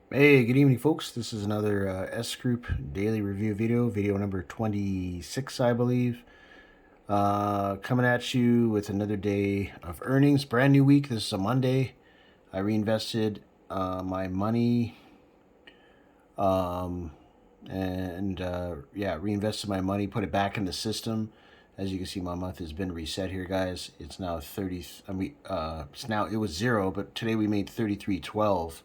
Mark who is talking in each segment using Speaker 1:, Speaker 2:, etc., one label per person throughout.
Speaker 1: Hey, good evening, folks. This is another S Group daily review video number 26, I believe. Coming at you with another day of earnings, brand new week. This is a Monday. I reinvested my money, um, and reinvested my money, put it back in the system. As you can see, my month has been reset here, guys. It's now 30. It was zero, but today we made 33.12.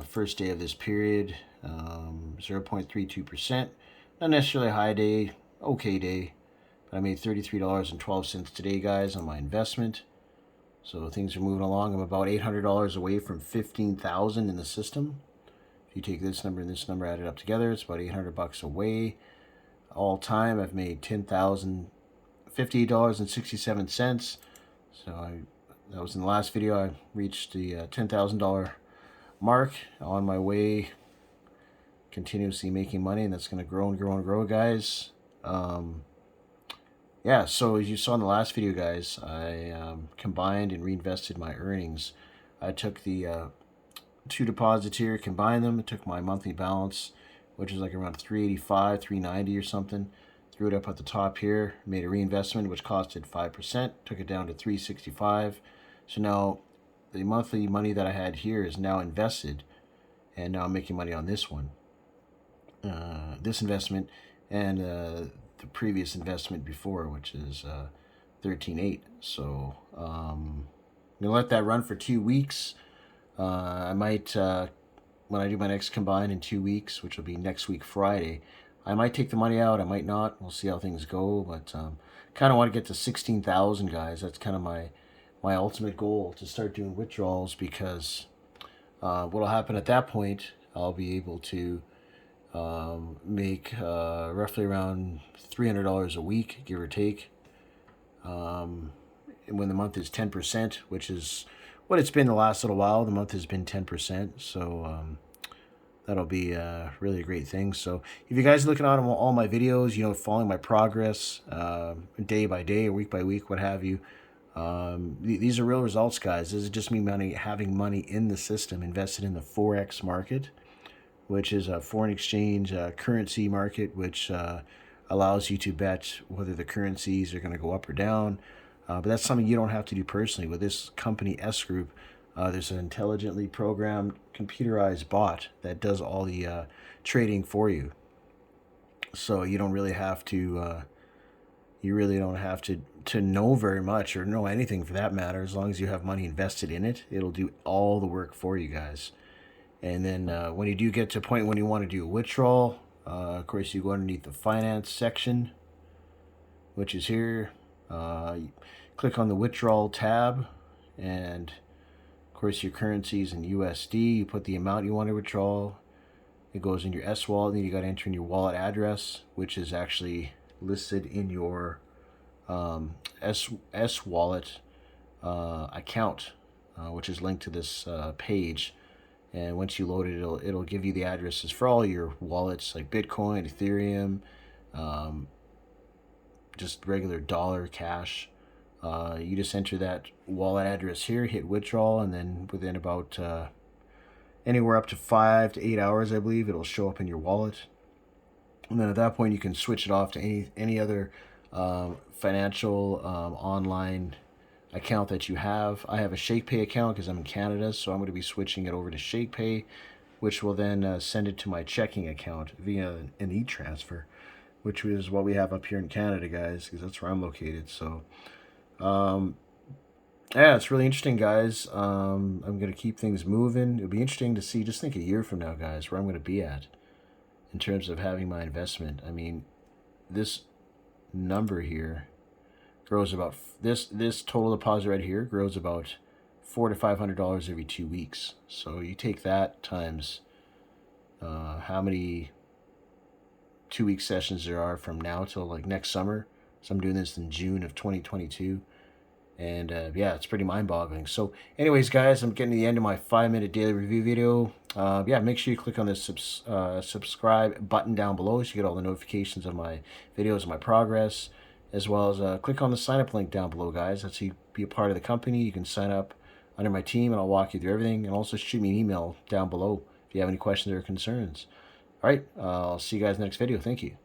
Speaker 1: First day of this period, 0.32%. Not necessarily a high day, okay day, but I made $33.12 today, guys, on my investment. So things are moving along. I'm about $800 away from 15,000 in the system. If you take this number and this number added up together, it's about $800 away. All time, I've made $10,058.67. That was in the last video. I reached the $10,000 mark on my way, continuously making money, and that's going to grow and grow and grow, guys. So as you saw in the last video, guys, I combined and reinvested my earnings. I took the two deposits here, combined them, took my monthly balance, which is like around 385, 390 or something, threw it up at the top here, made a reinvestment which costed 5%, took it down to 365. So now the monthly money that I had here is now invested, and now I'm making money on this one, this investment, and the previous investment before, which is 13.8. So I'm gonna let that run for 2 weeks. I might, when I do my next combine in 2 weeks, which will be next week Friday, I might take the money out. I might not. We'll see how things go. But kind of want to get to 16,000, guys. That's kind of my ultimate goal, to start doing withdrawals, because what'll happen at that point, I'll be able to make roughly around $300 a week, give or take. And when the month is 10%, which is what it's been the last little while, the month has been 10%. So that'll be really a great thing. So if you guys are looking at all my videos, following my progress day by day or week by week, what have you, these are real results, guys. This is just me having money in the system, invested in the Forex market, which is a foreign exchange currency market, which allows you to bet whether the currencies are going to go up or down. But that's something you don't have to do personally. With this company, S Group, there's an intelligently programmed, computerized bot that does all the trading for you. So you don't really have to. You really don't have to know very much, or know anything for that matter. As long as you have money invested in it, it'll do all the work for you guys. And then when you do get to a point when you want to do a withdrawal, of course, you go underneath the finance section, which is here. You click on the withdrawal tab, and of course, your currency is in USD. You put the amount you want to withdraw. It goes in your S wallet, and then you got to enter in your wallet address, which is actually listed in your S wallet account, which is linked to this page. And once you load it, it'll give you the addresses for all your wallets, like Bitcoin, Ethereum, just regular dollar, cash. You just enter that wallet address here, hit withdrawal, and then within about anywhere up to 5 to 8 hours, I believe, it'll show up in your wallet. And then at that point, you can switch it off to any other financial online account that you have. I have a ShakePay account because I'm in Canada, so I'm going to be switching it over to ShakePay, which will then send it to my checking account via an e-transfer, which is what we have up here in Canada, guys, because that's where I'm located. So yeah, it's really interesting, guys. I'm going to keep things moving. It'll be interesting to see, just think a year from now, guys, where I'm going to be at in terms of having my investment. I mean, this number here grows about, this total deposit right here grows about $400 to $500 every 2 weeks. So you take that times how many 2 week sessions there are from now till like next summer. So I'm doing this in June of 2022. And yeah, it's pretty mind-boggling. So anyways, guys, I'm getting to the end of my 5-minute daily review video. Yeah, make sure you click on this subscribe button down below so you get all the notifications of my videos and my progress, as well as click on the sign-up link down below, guys. That's how you be a part of the company. You can sign up under my team, and I'll walk you through everything. And also shoot me an email down below if you have any questions or concerns. All right, I'll see you guys next video. Thank you.